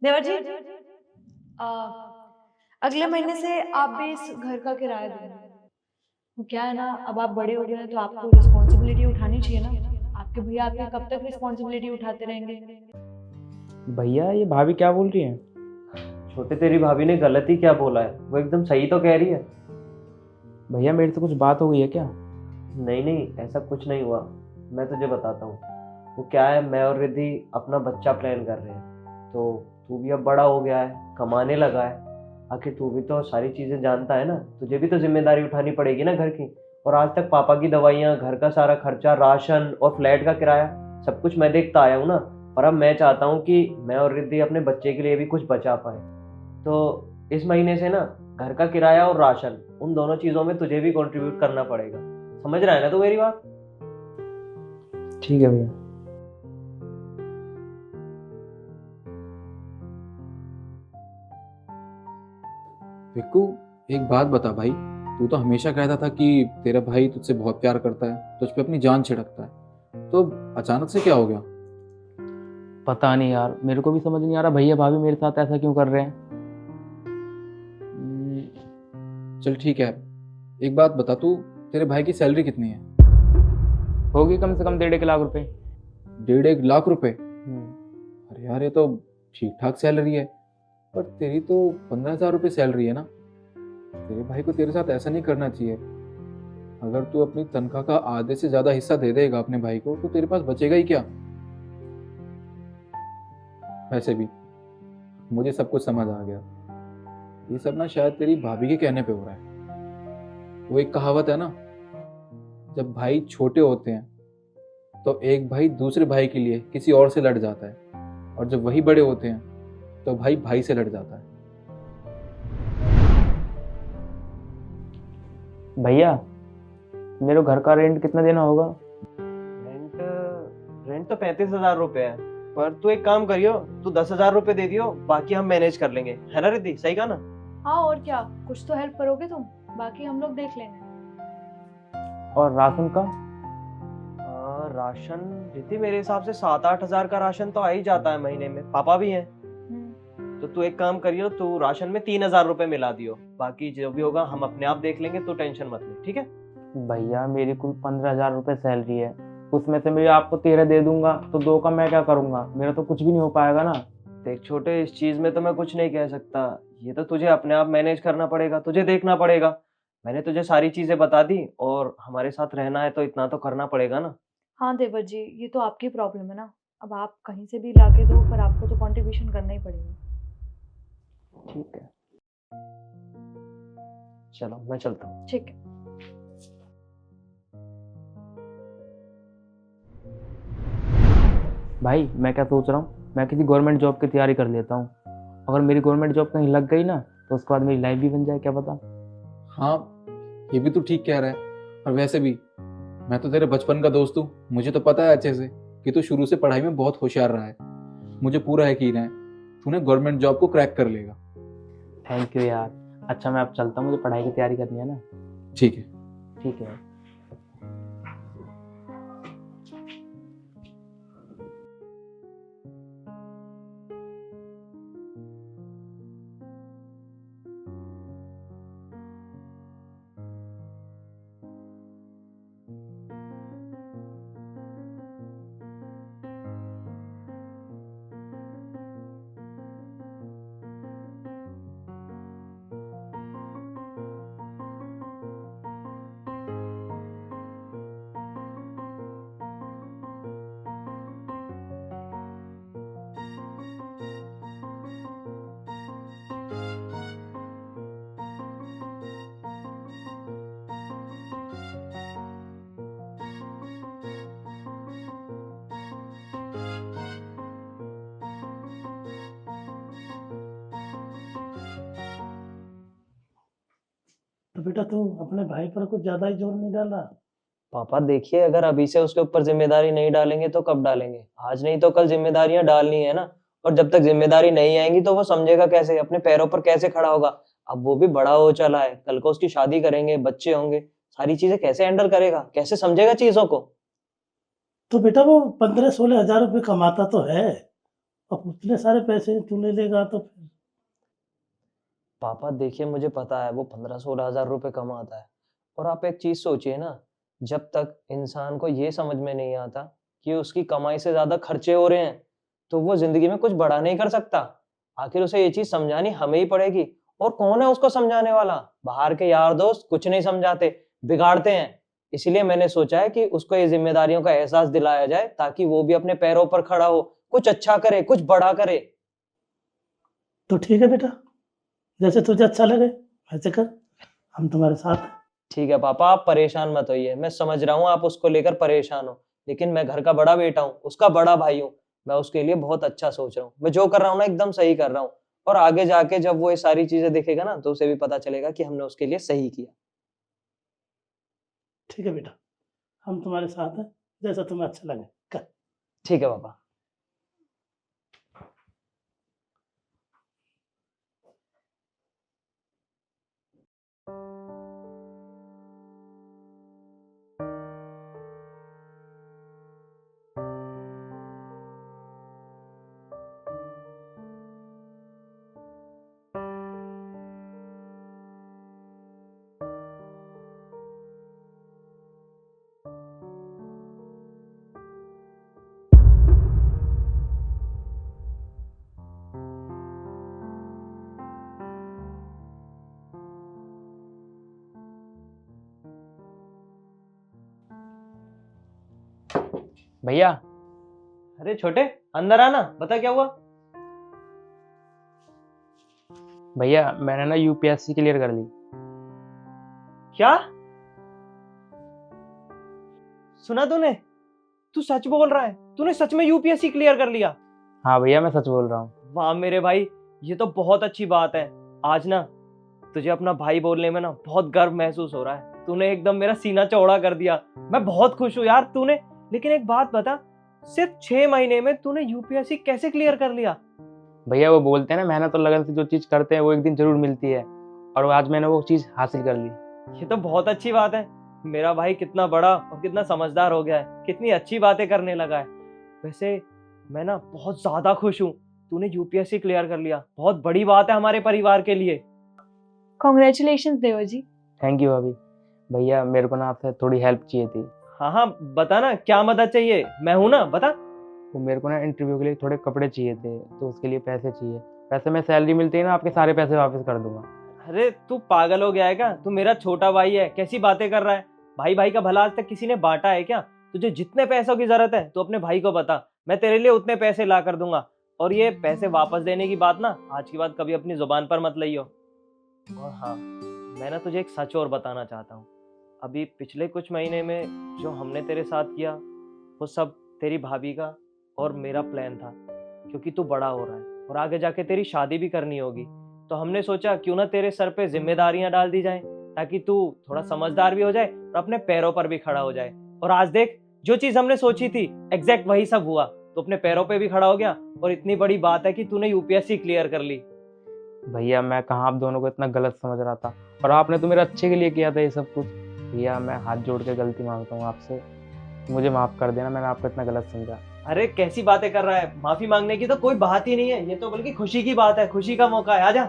देवर जी, आ, अगले महीने से आप भी इस घर का किराया देंगे। वो क्या है ना, अब आप बड़े हो गए हैं तो आपको रिस्पॉन्सिबिलिटी उठानी चाहिए ना। आपके भैया आपकी कब तक रिस्पॉन्सिबिलिटी उठाते रहेंगे? भैया ये भाभी क्या बोल रही है? छोटे, तेरी भाभी ने गलत ही क्या बोला है? वो एकदम सही तो कह रही है। भैया मेरे से कुछ बात हो गई है क्या? नहीं नहीं, ऐसा कुछ नहीं हुआ। मैं तुझे बताता हूँ। वो क्या है, मैं और रिद्धि अपना बच्चा प्लान कर रहे हैं। तो तू भी अब बड़ा हो गया है, कमाने लगा है। आखिर तू भी तो सारी चीज़ें जानता है ना, तुझे भी तो जिम्मेदारी उठानी पड़ेगी ना घर की। और आज तक पापा की दवाइयाँ, घर का सारा खर्चा, राशन और फ्लैट का किराया सब कुछ मैं देखता आया हूँ ना। और अब मैं चाहता हूँ कि मैं और रिद्धि अपने बच्चे के लिए भी कुछ बचा पाए। तो इस महीने से ना घर का किराया और राशन, उन दोनों चीज़ों में तुझे भी कंट्रीब्यूट करना पड़ेगा। समझ रहा है ना तू मेरी बात? ठीक है भैया। विक्कू, एक बात बता भाई। तू तो हमेशा कहता था कि तेरा भाई तुझसे बहुत प्यार करता है, तुझ पे अपनी जान छिड़कता है, तो अचानक से क्या हो गया? पता नहीं यार, मेरे को भी समझ नहीं आ रहा भैया भाभी मेरे साथ ऐसा क्यों कर रहे हैं। चल ठीक है, एक बात बता तू, तेरे भाई की सैलरी कितनी है? होगी कम से कम 1.5 लाख रुपए। 1.5 लाख रुपए? अरे यार, ये तो ठीक ठाक सैलरी है। पर तेरी तो 15,000 रुपये सैलरी है ना। तेरे भाई को तेरे साथ ऐसा नहीं करना चाहिए। अगर तू अपनी तनख्वाह का आधे से ज्यादा हिस्सा दे देगा अपने भाई को, तो तेरे पास बचेगा ही क्या? वैसे भी मुझे सब कुछ समझ आ गया। ये सब ना शायद तेरी भाभी के कहने पे हो रहा है। वो एक कहावत है ना, जब भाई छोटे होते हैं तो एक भाई दूसरे भाई के लिए किसी और से लड़ जाता है, और जब वही बड़े होते हैं तो भाई भाई से लड़ जाता है। भैया मेरे घर का रेंट कितना देना होगा? रेंट रेंट तो 35,000 रुपये है। पर तू एक काम करियो, तू 10,000 रुपये दे दियो, बाकी हम मैनेज कर लेंगे। है ना रिद्धि, सही कहा ना? हाँ और क्या, कुछ तो हेल्प करोगे तुम, बाकी हम लोग देख लेंगे। और राशन का? राशन रिद्धि, मेरे हिसाब से 7-8 हज़ार का राशन तो आ ही जाता है महीने में। पापा भी हैं। तो तू एक काम करियो, तू राशन में 3,000 रुपये मिला दियो, बाकी जो भी होगा हम अपने आप देख लेंगे। तू टेंशन मत ले, ठीक है? भैया मेरी कुल 15,000 रुपये सैलरी है, उसमें से मैं आपको 13 दे दूंगा तो 2 का मैं क्या करूंगा? मेरा तो कुछ भी नहीं हो पाएगा ना। देख छोटे, इस चीज में तो मैं कुछ नहीं कह सकता। ये तो तुझे अपने आप मैनेज करना पड़ेगा, तुझे देखना पड़ेगा। मैंने तुझे सारी चीजें बता दी, और हमारे साथ रहना है तो इतना तो करना पड़ेगा ना। हाँ देवर जी, ये तो आपकी प्रॉब्लम है ना। अब आप कहीं से भी लाके दो, पर आपको तो कंट्रीब्यूशन करना ही पड़ेगा। ठीक है। चलो मैं चलता हूँ। ठीक है। भाई मैं क्या सोच रहा हूँ, मैं किसी गवर्नमेंट जॉब की तैयारी कर लेता हूँ। अगर मेरी गवर्नमेंट जॉब कहीं लग गई ना, तो उसके बाद मेरी लाइफ भी बन जाए, क्या पता। हाँ, ये भी तू ठीक कह रहा है। और वैसे भी मैं तो तेरे बचपन का दोस्त हूँ, मुझे तो पता है अच्छे से कि तू शुरू से पढ़ाई में बहुत होशियार रहा है। मुझे पूरा यकीन है तूने गवर्नमेंट जॉब को क्रैक कर लेगा। थैंक यू यार। अच्छा मैं अब चलता हूँ, मुझे पढ़ाई की तैयारी करनी है ना। ठीक है। ठीक है। तो बेटा तू अपने भाई पर कुछ ज्यादा ही जोर नहीं डाला। पापा देखिए, अगर अभी से उसके ऊपर जिम्मेदारी नहीं डालेंगे तो कब डालेंगे? आज नहीं तो कल जिम्मेदारियां डालनी है ना। और जब तक जिम्मेदारी नहीं आएंगी तो वो समझेगा कैसे, अपने पैरों पर कैसे खड़ा होगा? अब वो भी बड़ा हो चला है, कल को उसकी शादी करेंगे, बच्चे होंगे, सारी चीजें कैसे हैंडल करेगा, कैसे समझेगा चीजों को? तो बेटा वो 15-16 हजार रुपये कमाता तो है, अब उतने सारे पैसे तू ले लेगा तो फिर पापा देखिए, मुझे पता है वो 15-16 हज़ार रुपए कमाता है, और आप एक चीज सोचिए ना, जब तक इंसान को ये समझ में नहीं आता कि उसकी कमाई से ज्यादा खर्चे हो रहे हैं, तो वो जिंदगी में कुछ बड़ा नहीं कर सकता। आखिर उसे ये चीज समझानी हमें ही पड़ेगी, और कौन है उसको समझाने वाला? बाहर के यार दोस्त कुछ नहीं समझाते, बिगाड़ते हैं। इसीलिए मैंने सोचा है कि उसको ये जिम्मेदारियों का एहसास दिलाया जाए, ताकि वो भी अपने पैरों पर खड़ा हो, कुछ अच्छा करे, कुछ बड़ा करे। तो ठीक है बेटा, जैसे तुझे अच्छा लगे वैसे कर, हम तुम्हारे साथ हैं। ठीक है पापा, आप परेशान मत होइए। मैं समझ रहा हूँ आप उसको लेकर परेशान हो, लेकिन मैं घर का बड़ा बेटा हूँ, उसका बड़ा भाई हूँ। मैं उसके लिए बहुत अच्छा सोच रहा हूँ। मैं जो कर रहा हूँ ना, एकदम सही कर रहा हूँ। और आगे जाके जब वो ये सारी चीजें देखेगा ना, तो उसे भी पता चलेगा कि हमने उसके लिए सही किया। ठीक है बेटा, हम तुम्हारे साथ हैं, जैसा तुम्हें अच्छा लगे कर। ठीक है पापा। भैया अरे छोटे, अंदर आना, बता क्या हुआ? भैया मैंने ना यूपीएससी क्लियर कर ली। क्या सुना तूने? तू सच बोल रहा है? तूने सच में यूपीएससी क्लियर कर लिया? हाँ भैया, मैं सच बोल रहा हूँ। वाह मेरे भाई, ये तो बहुत अच्छी बात है। आज ना तुझे अपना भाई बोलने में ना बहुत गर्व महसूस हो रहा है। तूने एकदम मेरा सीना चौड़ा कर दिया। मैं बहुत खुश हूँ यार तूने। लेकिन एक बात बता, सिर्फ 6 महीने में तूने यूपीएससी कैसे क्लियर कर लिया? भैया वो बोलते हैं ना, मेहनत और लगन से जो चीज़ करते हैं वो एक दिन जरूर मिलती है, और आज मैंने वो चीज़ हासिल कर ली। ये तो बहुत अच्छी बात है। मेरा भाई कितना बड़ा और कितना समझदार हो गया है, कितनी अच्छी बातें करने लगा है। वैसे मैं ना बहुत ज्यादा खुश हूँ, तूने यूपीएससी क्लियर कर लिया। बहुत बड़ी बात है हमारे परिवार के लिए। कॉन्ग्रेचुलेशन देवर जी। थैंक यू भाभी। भैया मेरे को ना आपसे थोड़ी हेल्प चाहिए थी। हाँ हाँ, बता ना क्या मदद चाहिए, मैं हूं ना, बता। वो मेरे को ना इंटरव्यू के लिए थोड़े कपड़े चाहिए थे, तो उसके लिए पैसे चाहिए। पैसे में सैलरी मिलती है ना, आपके सारे पैसे वापस कर दूंगा। अरे तू पागल हो गया है क्या? तू मेरा छोटा भाई है, कैसी बातें कर रहा है? भाई भाई का भला आज तक किसी ने बांटा है क्या? तुझे जितने पैसों की जरूरत है तू अपने भाई को बता, मैं तेरे लिए उतने पैसे ला कर दूंगा। और ये पैसे वापस देने की बात ना आज की बात कभी अपनी जुबान पर मत लइयो। और हाँ, मैं ना तुझे एक सच और बताना चाहता हूँ। अभी पिछले कुछ महीने में जो हमने तेरे साथ किया, वो सब तेरी भाभी का और मेरा प्लान था। क्योंकि तू बड़ा हो रहा है और आगे जाके तेरी शादी भी करनी होगी, तो हमने सोचा क्यों ना तेरे सर पे जिम्मेदारियां डाल दी जाएं, ताकि तू थोड़ा समझदार भी हो जाए और अपने पैरों पर भी खड़ा हो जाए। और आज देख, जो चीज हमने सोची थी एग्जैक्ट वही सब हुआ। तो अपने पैरों पे भी खड़ा हो गया, और इतनी बड़ी बात है कि तूने यूपीएससी क्लियर कर ली। भैया मैं कहाँ आप दोनों को इतना गलत समझ रहा था, और आपने तो मेरे अच्छे के लिए किया था ये सब कुछ। भैया मैं हाथ जोड़ के गलती मांगता हूँ आपसे, मुझे माफ़ कर देना, मैंने आपको इतना गलत समझा। अरे कैसी बातें कर रहा है? माफी मांगने की तो कोई बात ही नहीं है, ये तो बल्कि खुशी की बात है, खुशी का मौका है। आजा।